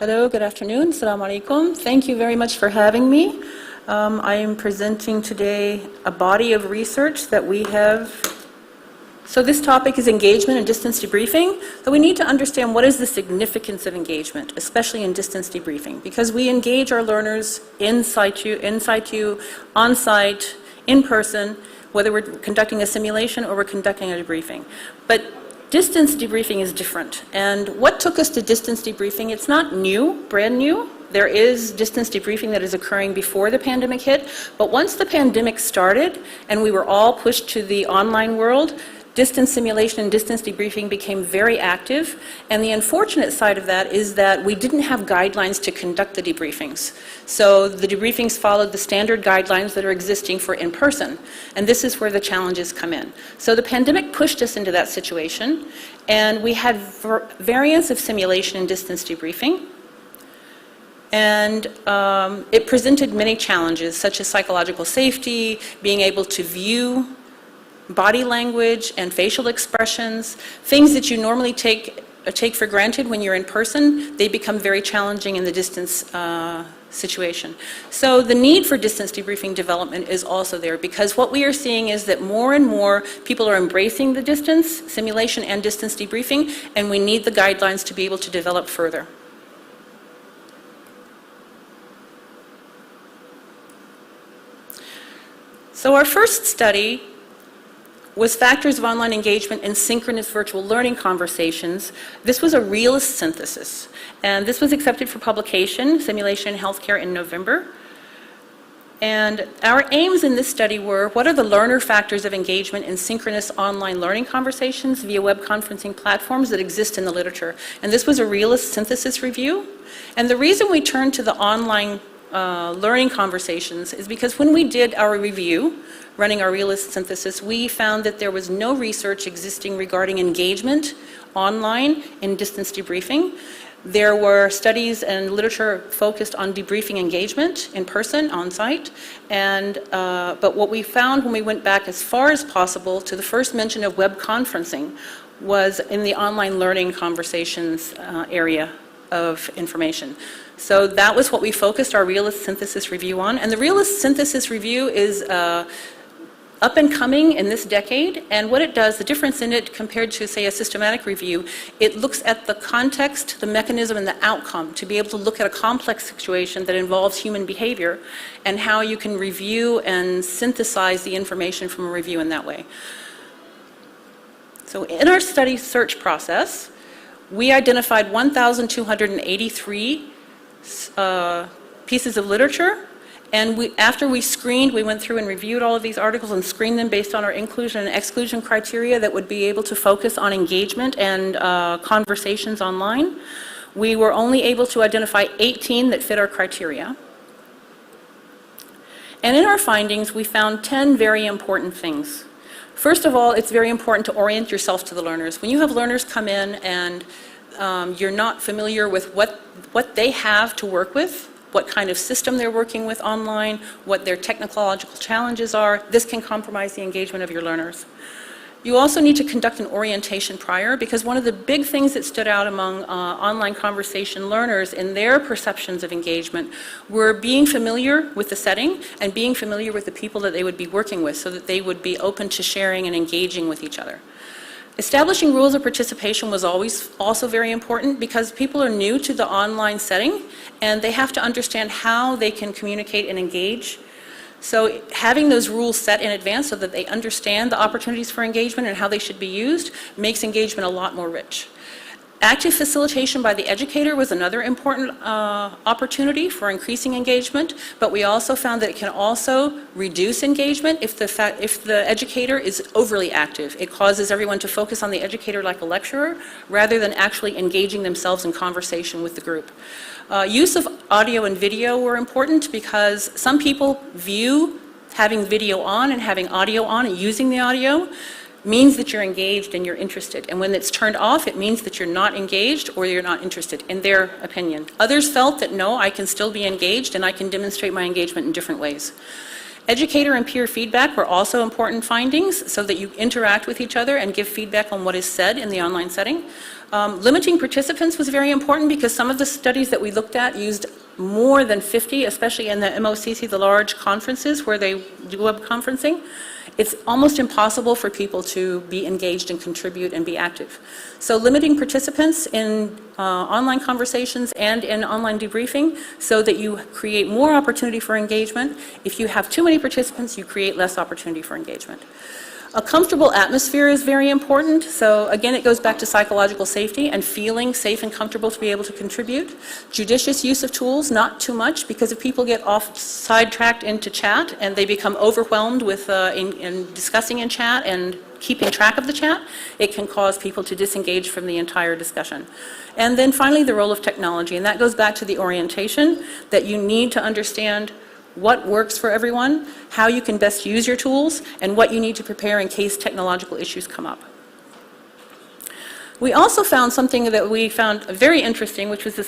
Hello, good afternoon. Assalamu alaikum. Thank you very much for having me. I am presenting today a body of research that we have. So this topic is engagement and distance debriefing. So we need to understand what is the significance of engagement, especially in distance debriefing, because we engage our learners in situ, on-site, in person, whether we're conducting a simulation or we're conducting a debriefing. But distance debriefing is different. And what took us to distance debriefing, it's not new, brand new. There is distance debriefing that is occurring before the pandemic hit. But once the pandemic started and we were all pushed to the online world, distance simulation and distance debriefing became very active. And the unfortunate side of that is that we didn't have guidelines to conduct the debriefings. So the debriefings followed the standard guidelines that are existing for in-person. And this is where the challenges come in. So the pandemic pushed us into that situation. And we had variants of simulation and distance debriefing. And it presented many challenges, such as psychological safety, being able to view body language and facial expressions, things that you normally take for granted when you're in person, they become very challenging in the distance situation. So the need for distance debriefing development is also there, because what we are seeing is that more and more people are embracing the distance simulation and distance debriefing, and we need the guidelines to be able to develop further. So our first study was factors of online engagement in synchronous virtual learning conversations. This was a realist synthesis, and this was accepted for publication, Simulation in Healthcare, in November. And our aims in this study were, what are the learner factors of engagement in synchronous online learning conversations via web conferencing platforms that exist in the literature? And this was a realist synthesis review. And the reason we turned to the online learning conversations is because when we did our review, running our realist synthesis, we found that there was no research existing regarding engagement online in distance debriefing. There were studies and literature focused on debriefing engagement in person, on site, and but what we found when we went back as far as possible to the first mention of web conferencing was in the online learning conversations area of information. So that was what we focused our realist synthesis review on, and the realist synthesis review is up and coming in this decade, and what it does, the difference in it compared to, say, a systematic review, it looks at the context, the mechanism, and the outcome to be able to look at a complex situation that involves human behavior and how you can review and synthesize the information from a review in that way. So in our study search process, we identified 1,283 pieces of literature. And after we screened, we went through and reviewed all of these articles and screened them based on our inclusion and exclusion criteria that would be able to focus on engagement and conversations online. We were only able to identify 18 that fit our criteria. And in our findings, we found 10 very important things. First of all, it's very important to orient yourself to the learners. When you have learners come in and you're not familiar with what they have to work with, what kind of system they're working with online, what their technological challenges are, this can compromise the engagement of your learners. You also need to conduct an orientation prior, because one of the big things that stood out among online conversation learners in their perceptions of engagement were being familiar with the setting and being familiar with the people that they would be working with, so that they would be open to sharing and engaging with each other. Establishing rules of participation was always also very important, because people are new to the online setting and they have to understand how they can communicate and engage. So having those rules set in advance so that they understand the opportunities for engagement and how they should be used makes engagement a lot more rich. Active facilitation by the educator was another important opportunity for increasing engagement, but we also found that it can also reduce engagement if the educator is overly active. It causes everyone to focus on the educator like a lecturer rather than actually engaging themselves in conversation with the group. Use of audio and video were important, because some people view having video on and having audio on and using the audio means that you're engaged and you're interested. And when it's turned off, it means that you're not engaged or you're not interested, in their opinion. Others felt that, no, I can still be engaged and I can demonstrate my engagement in different ways. Educator and peer feedback were also important findings, so that you interact with each other and give feedback on what is said in the online setting. Limiting participants was very important because some of the studies that we looked at used more than 50, especially in the MOCC, the large conferences where they do web conferencing. It's almost impossible for people to be engaged and contribute and be active. So limiting participants in online conversations and in online debriefing so that you create more opportunity for engagement. If you have too many participants, you create less opportunity for engagement. A comfortable atmosphere is very important. So again, it goes back to psychological safety and feeling safe and comfortable to be able to contribute. Judicious use of tools, not too much, because if people get sidetracked into chat and they become overwhelmed with in discussing in chat and keeping track of the chat, it can cause people to disengage from the entire discussion. And then finally, the role of technology, and that goes back to the orientation, that you need to understand what works for everyone, how you can best use your tools, and what you need to prepare in case technological issues come up. We also found something that we found very interesting, which was the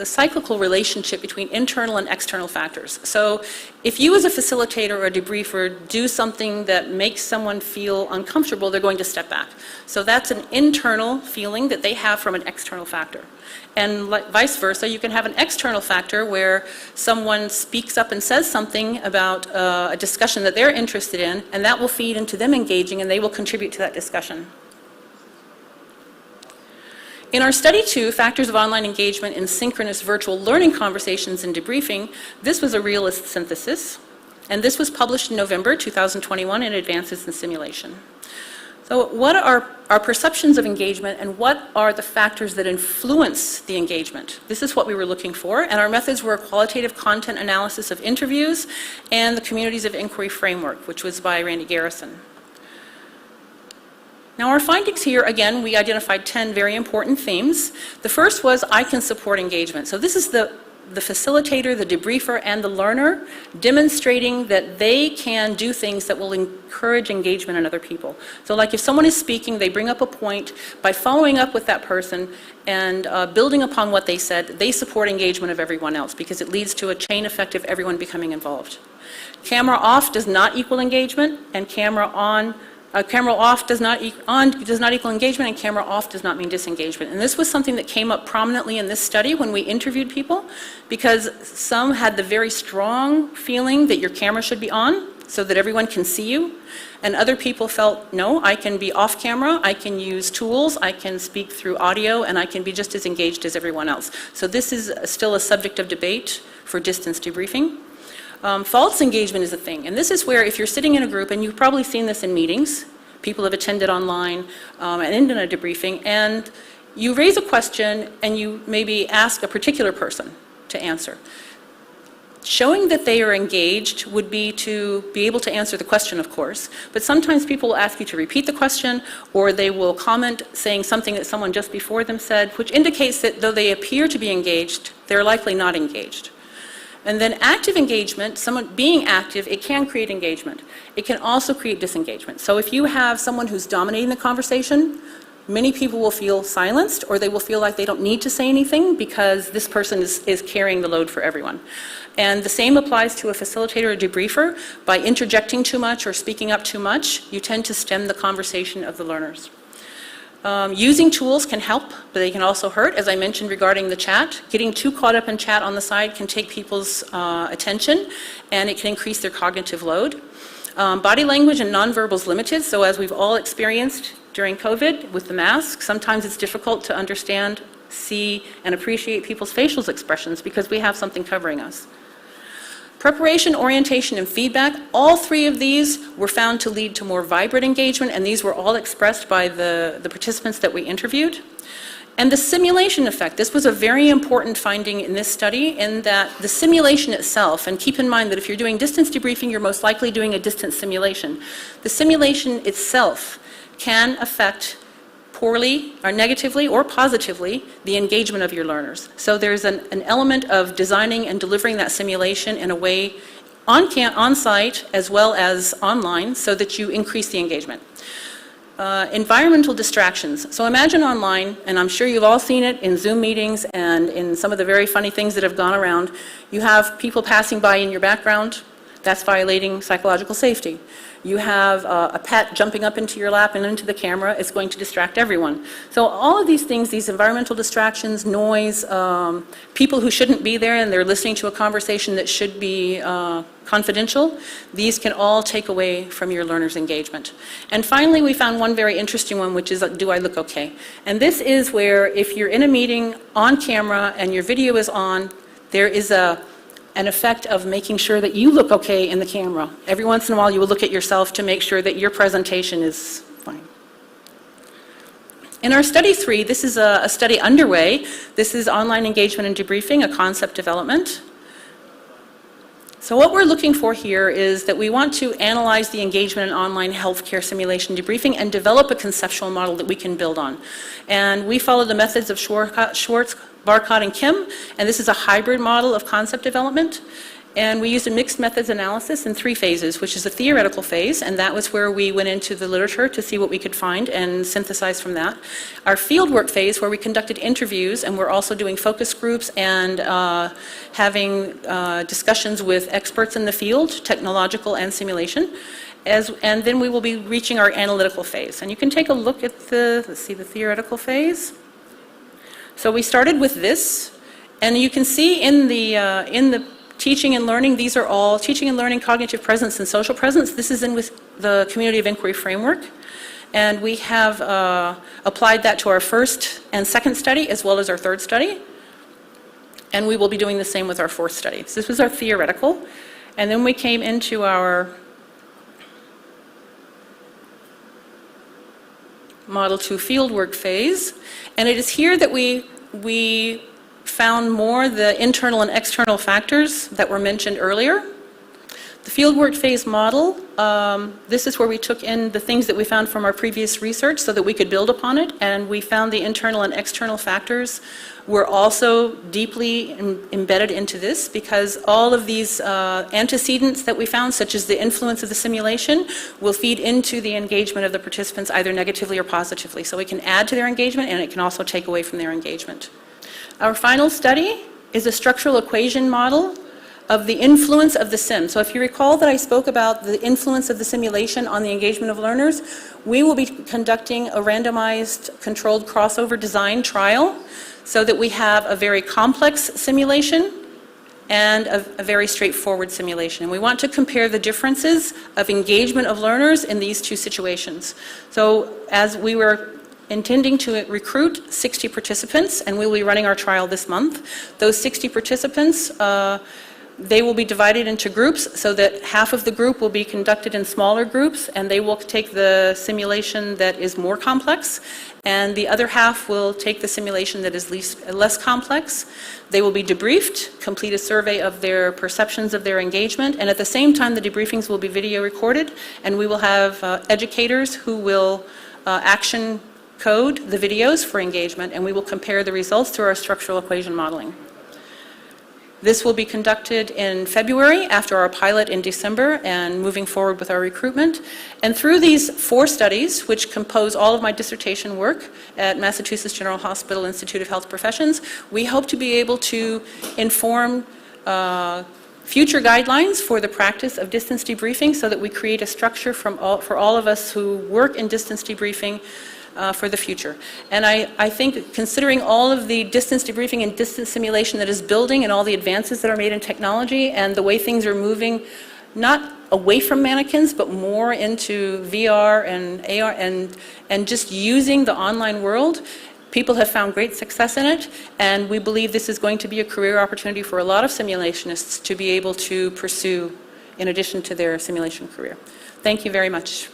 cyclical relationship between internal and external factors. So if you as a facilitator or a debriefer do something that makes someone feel uncomfortable, they're going to step back. So that's an internal feeling that they have from an external factor. And vice versa, you can have an external factor where someone speaks up and says something about a discussion that they're interested in, and that will feed into them engaging, and they will contribute to that discussion. In our study 2, Factors of Online Engagement in Synchronous Virtual Learning Conversations and Debriefing, this was a realist synthesis, and this was published in November 2021 in Advances in Simulation. So what are our perceptions of engagement, and what are the factors that influence the engagement? This is what we were looking for, and our methods were a qualitative content analysis of interviews and the Communities of Inquiry Framework, which was by Randy Garrison. Now our findings here, again, we identified 10 very important themes. The first was I can support engagement. So this is the facilitator, the debriefer, and the learner demonstrating that they can do things that will encourage engagement in other people. So like if someone is speaking, they bring up a point, by following up with that person and building upon what they said, they support engagement of everyone else because it leads to a chain effect of everyone becoming involved. Camera off does not equal engagement, and camera off does not equal engagement, and camera off does not mean disengagement. And this was something that came up prominently in this study when we interviewed people, because some had the very strong feeling that your camera should be on so that everyone can see you, and other people felt, no, I can be off camera, I can use tools, I can speak through audio, and I can be just as engaged as everyone else. So this is still a subject of debate for distance debriefing. False engagement is a thing, and this is where if you're sitting in a group, and you've probably seen this in meetings, people have attended online and in a debriefing, and you raise a question and you maybe ask a particular person to answer. Showing that they are engaged would be to be able to answer the question, of course, but sometimes people will ask you to repeat the question, or they will comment saying something that someone just before them said, which indicates that though they appear to be engaged, they're likely not engaged. And then active engagement, someone being active, it can create engagement. It can also create disengagement. So if you have someone who's dominating the conversation, many people will feel silenced, or they will feel like they don't need to say anything because this person is carrying the load for everyone. And the same applies to a facilitator or debriefer. By interjecting too much or speaking up too much, you tend to stem the conversation of the learners. Using tools can help, but they can also hurt. As I mentioned regarding the chat, getting too caught up in chat on the side can take people's attention, and it can increase their cognitive load. Body language and nonverbal is limited, so as we've all experienced during COVID with the mask, sometimes it's difficult to understand, see, and appreciate people's facial expressions because we have something covering us. Preparation, orientation, and feedback, all three of these were found to lead to more vibrant engagement, and these were all expressed by the participants that we interviewed. And the simulation effect, this was a very important finding in this study, in that the simulation itself, and keep in mind that if you're doing distance debriefing, you're most likely doing a distance simulation. The simulation itself can affect poorly or negatively or positively the engagement of your learners. So there's an element of designing and delivering that simulation in a way on site as well as online so that you increase the engagement. Environmental distractions. So imagine online, and I'm sure you've all seen it in Zoom meetings and in some of the very funny things that have gone around, you have people passing by in your background, That's violating psychological safety. You have a pet jumping up into your lap and into the camera, it's going to distract everyone. So all of these things, these environmental distractions, noise, people who shouldn't be there and they're listening to a conversation that should be confidential, these can all take away from your learner's engagement. And finally, we found one very interesting one, which is, do I look okay? And this is where if you're in a meeting on camera and your video is on, there is an effect of making sure that you look okay in the camera. Every once in a while you will look at yourself to make sure that your presentation is fine. In our study 3, this is a study underway. This is online engagement and debriefing, a concept development. So what we're looking for here is that we want to analyze the engagement in online healthcare simulation debriefing and develop a conceptual model that we can build on. And we follow the methods of Schwartz, Barcott, and Kim, and this is a hybrid model of concept development. And we used a mixed methods analysis in 3 phases, which is a theoretical phase, and that was where we went into the literature to see what we could find and synthesize from that. Our fieldwork phase, where we conducted interviews, and we're also doing focus groups and having discussions with experts in the field, technological and simulation. And then we will be reaching our analytical phase. And you can take a look at the theoretical phase. So we started with this, and you can see in the teaching and learning, these are all teaching and learning, cognitive presence, and social presence. This is in with the Community of Inquiry framework. And we have applied that to our first and second study, as well as our third study. And we will be doing the same with our fourth study. So this was our theoretical. And then we came into our Model 2 fieldwork phase. And it is here that we found more the internal and external factors that were mentioned earlier. The fieldwork phase model, this is where we took in the things that we found from our previous research so that we could build upon it, and we found the internal and external factors were also deeply embedded into this, because all of these antecedents that we found, such as the influence of the simulation, will feed into the engagement of the participants either negatively or positively. So it can add to their engagement, and it can also take away from their engagement. Our final study is a structural equation model of the influence of the sim. So if you recall that I spoke about the influence of the simulation on the engagement of learners, we will be conducting a randomized controlled crossover design trial so that we have a very complex simulation and a very straightforward simulation. And we want to compare the differences of engagement of learners in these 2 situations. So as we were intending to recruit 60 participants, and we'll be running our trial this month. Those 60 participants, they will be divided into groups so that half of the group will be conducted in smaller groups, and they will take the simulation that is more complex, and the other half will take the simulation that is less complex. They will be debriefed, complete a survey of their perceptions of their engagement, and at the same time the debriefings will be video recorded, and we will have educators who will action code the videos for engagement, and we will compare the results through our structural equation modeling. This will be conducted in February after our pilot in December and moving forward with our recruitment. And through these 4 studies, which compose all of my dissertation work at Massachusetts General Hospital Institute of Health Professions, we hope to be able to inform future guidelines for the practice of distance debriefing so that we create a structure for all of us who work in distance debriefing for the future. And I think considering all of the distance debriefing and distance simulation that is building and all the advances that are made in technology and the way things are moving, not away from mannequins, but more into VR and AR and just using the online world, people have found great success in it, and we believe this is going to be a career opportunity for a lot of simulationists to be able to pursue in addition to their simulation career. Thank you very much.